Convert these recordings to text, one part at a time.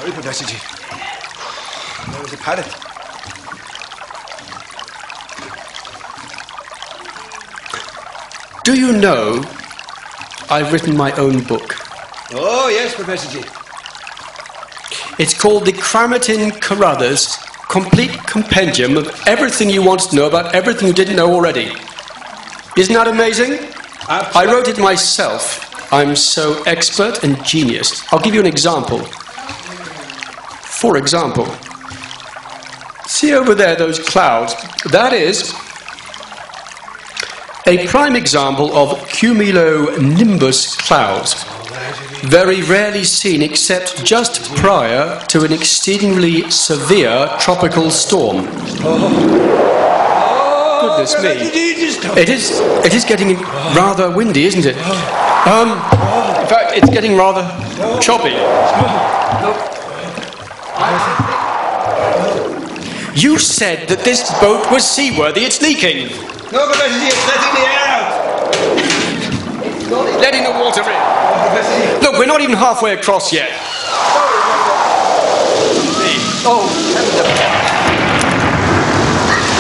Sorry, Professor G. There was a parrot. Do you know I've written my own book? Oh, yes, Professor G. It's called the Cramerton Carruthers Complete Compendium of everything you want to know about everything you didn't know already. Isn't that amazing? Absolutely. I wrote it myself. I'm so expert and genius. I'll give you an example. For example, see over there those clouds? That is a prime example of cumulonimbus clouds. Very rarely seen except just prior to an exceedingly severe tropical storm. Goodness me. It is getting rather windy, isn't it? In fact, it's getting rather choppy. You said that this boat was seaworthy. It's leaking. No, Professor G, it's letting the air out. It's letting the water in. Look, we're not even halfway across yet. Oh.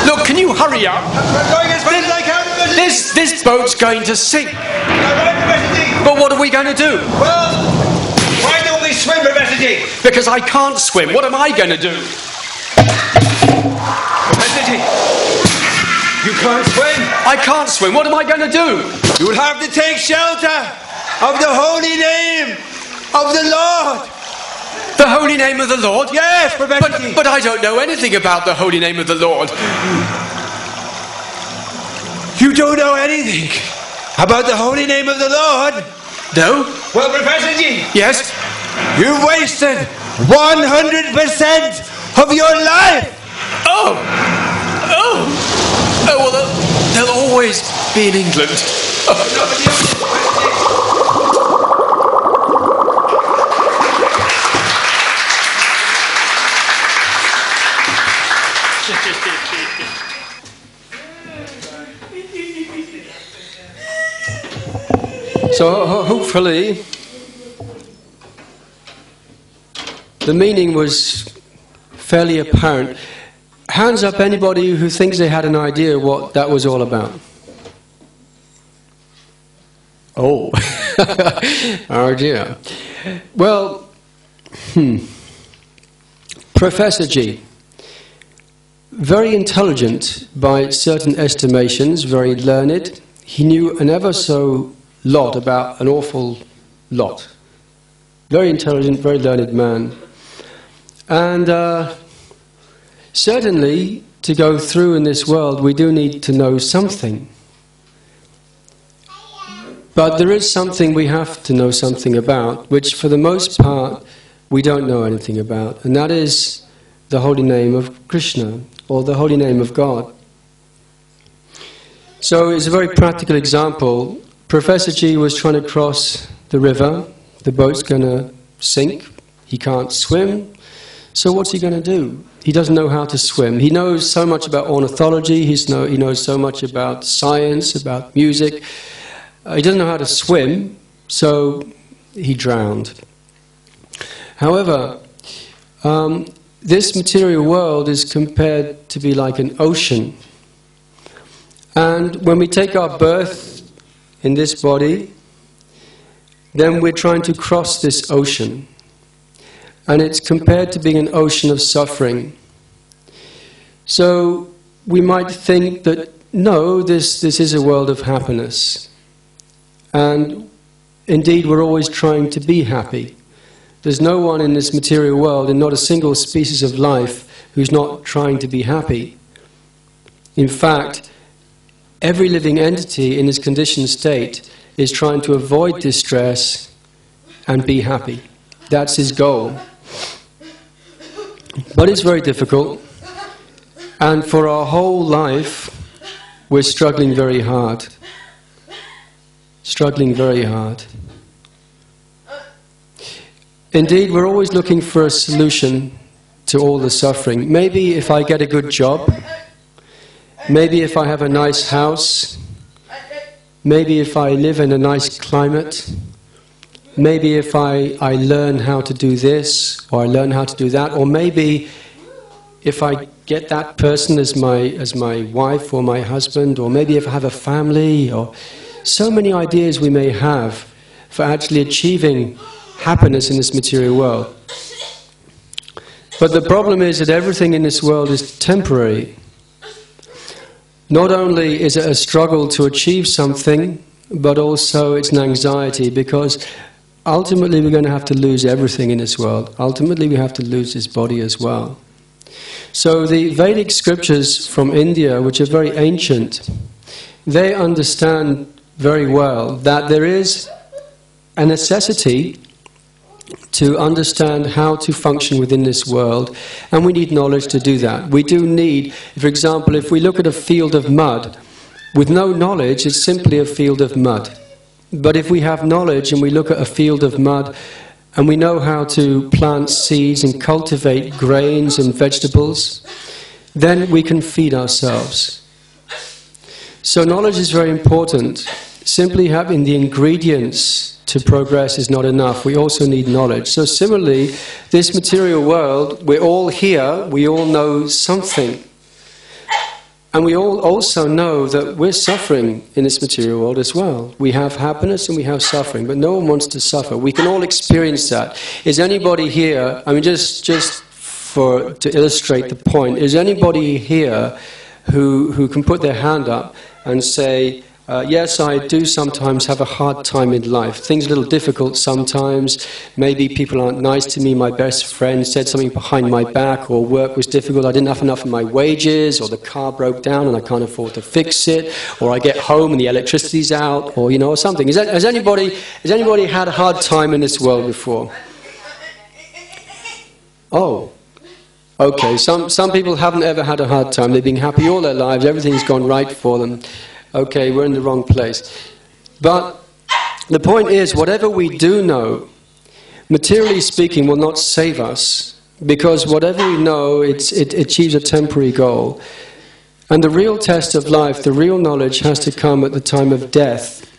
Look, can you hurry up? I'm going as fast as I can, Professor G. This boat's going to sink. All right, Professor G. But what are we going to do? Well, why don't we swim, Professor G? Because I can't swim. What am I going to do? Professor G, you can't swim. I can't swim. What am I going to do? You'll have to take shelter of the holy name of the Lord. The holy name of the Lord? Yes, Professor G. But I don't know anything about the holy name of the Lord. You don't know anything about the holy name of the Lord? No? Well, Professor G. Yes? You've wasted 100% of your life. Oh! Oh! Oh, well, they'll always be in England. So, hopefully, the meaning was fairly apparent. Hands up anybody who thinks they had an idea what that was all about. Oh. Oh dear. Well, Professor G, very intelligent by certain estimations, very learned. He knew an ever so lot about an awful lot. Very intelligent, very learned man. And certainly, to go through in this world, we do need to know something. But there is something we have to know something about, which for the most part, we don't know anything about. And that is the holy name of Krishna, or the holy name of God. So it's a very practical example. Professor G was trying to cross the river. The boat's going to sink. He can't swim. So what's he going to do? He doesn't know how to swim. He knows so much about ornithology. He knows so much about science, about music. He doesn't know how to swim, so he drowned. However, this material world is compared to be like an ocean. And when we take our birth in this body, then we're trying to cross this ocean. And it's compared to being an ocean of suffering. So we might think that, no, this is a world of happiness. And indeed, we're always trying to be happy. There's no one in this material world, and not a single species of life, who's not trying to be happy. In fact, every living entity in this conditioned state is trying to avoid distress and be happy. That's his goal. But it's very difficult. And for our whole life, we're struggling very hard. Struggling very hard. Indeed, we're always looking for a solution to all the suffering. Maybe if I get a good job, maybe if I have a nice house, maybe if I live in a nice climate, maybe if I learn how to do this, or I learn how to do that, or maybe if I get that person as my wife or my husband, or maybe if I have a family, or so many ideas we may have for actually achieving happiness in this material world. But the problem is that everything in this world is temporary. Not only is it a struggle to achieve something, but also it's an anxiety, because ultimately we're going to have to lose everything in this world. Ultimately we have to lose this body as well. So the Vedic scriptures from India, which are very ancient, they understand very well that there is a necessity to understand how to function within this world, and we need knowledge to do that. We do need, for example, if we look at a field of mud, with no knowledge it's simply a field of mud. But if we have knowledge and we look at a field of mud and we know how to plant seeds and cultivate grains and vegetables, then we can feed ourselves. So knowledge is very important. Simply having the ingredients to progress is not enough. We also need knowledge. So similarly, this material world, we're all here, we all know something. And we all also know that we're suffering in this material world as well. We have happiness and we have suffering, but no one wants to suffer. We can all experience that. Is anybody here, I mean just to illustrate the point, is anybody here who can put their hand up and say, yes, I do sometimes have a hard time in life. Things are a little difficult sometimes. Maybe people aren't nice to me. My best friend said something behind my back, or work was difficult. I didn't have enough of my wages, or the car broke down and I can't afford to fix it, or I get home and the electricity's out, or or something. Has anybody had a hard time in this world before? Oh. Okay, some people haven't ever had a hard time. They've been happy all their lives. Everything's gone right for them. Okay, we're in the wrong place. But the point is, whatever we do know, materially speaking, will not save us, because whatever we know, it achieves a temporary goal. And the real test of life, the real knowledge, has to come at the time of death.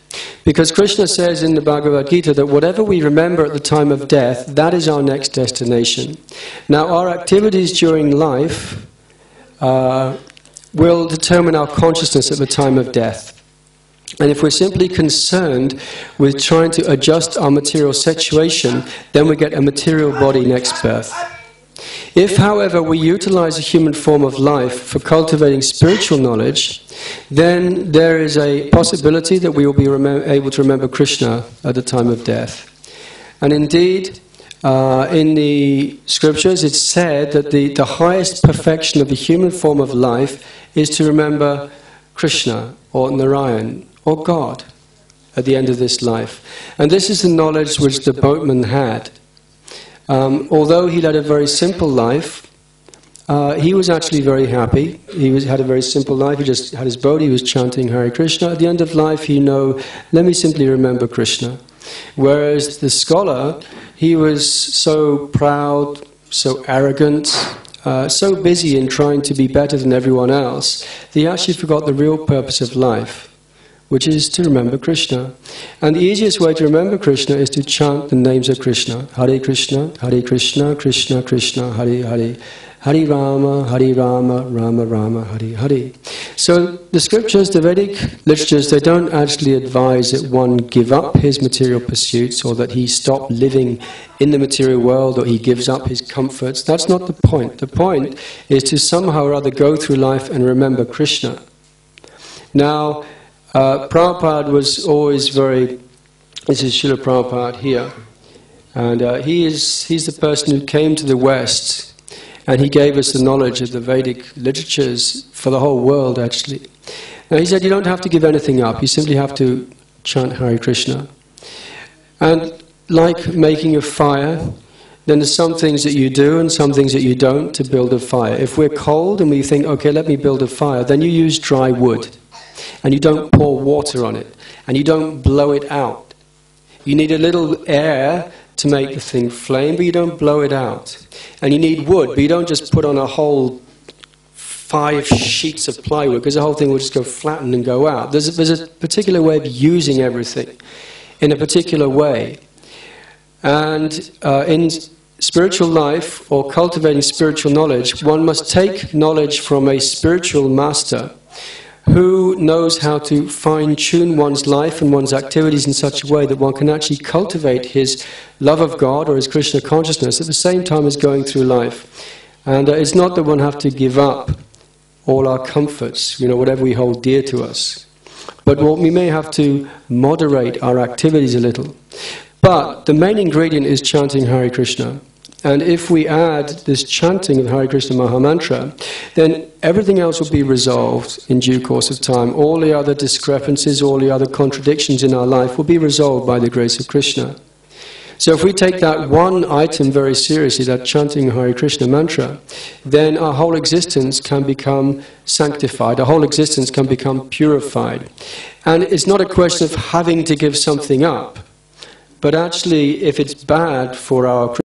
Because Krishna says in the Bhagavad Gita that whatever we remember at the time of death, that is our next destination. Now, our activities during life will determine our consciousness at the time of death. And if we're simply concerned with trying to adjust our material situation, then we get a material body next birth. If, however, we utilize a human form of life for cultivating spiritual knowledge, then there is a possibility that we will be able to remember Krishna at the time of death. And indeed, in the scriptures it's said that the highest perfection of the human form of life is to remember Krishna, or Narayan, or God, at the end of this life. And this is the knowledge which the boatman had. Although he led a very simple life, he was actually very happy. He had a very simple life. He just had his boat, he was chanting Hare Krishna. At the end of life, he knew, let me simply remember Krishna. Whereas the scholar, he was so proud, so arrogant, so busy in trying to be better than everyone else, that he actually forgot the real purpose of life, which is to remember Krishna. And the easiest way to remember Krishna is to chant the names of Krishna. Hare Krishna, Krishna Krishna, Hare Hare, Hare Rama, Rama Rama, Hare Hare. So the scriptures, the Vedic literatures, they don't actually advise that one give up his material pursuits, or that he stop living in the material world, or he gives up his comforts. That's not the point. The point is to somehow or other go through life and remember Krishna. Now, Prabhupada was always very, this is Srila Prabhupada here, and he's the person who came to the West, and he gave us the knowledge of the Vedic literatures for the whole world, actually. Now he said you don't have to give anything up, you simply have to chant Hare Krishna. And like making a fire, then there's some things that you do and some things that you don't to build a fire. If we're cold and we think, okay, let me build a fire, then you use dry wood. And you don't pour water on it. And you don't blow it out. You need a little air to make the thing flame, but you don't blow it out. And you need wood, but you don't just put on a whole 5 sheets of plywood, because the whole thing will just go flatten and go out. There's a particular way of using everything in a particular way. And in spiritual life, or cultivating spiritual knowledge, one must take knowledge from a spiritual master who knows how to fine-tune one's life and one's activities in such a way that one can actually cultivate his love of God or his Krishna consciousness at the same time as going through life. And it's not that one have to give up all our comforts, whatever we hold dear to us. But we may have to moderate our activities a little. But the main ingredient is chanting Hare Krishna. And if we add this chanting of the Hare Krishna Maha Mantra, then everything else will be resolved in due course of time. All the other discrepancies, all the other contradictions in our life will be resolved by the grace of Krishna. So if we take that one item very seriously, that chanting Hare Krishna mantra, then our whole existence can become sanctified, our whole existence can become purified. And it's not a question of having to give something up, but actually if it's bad for our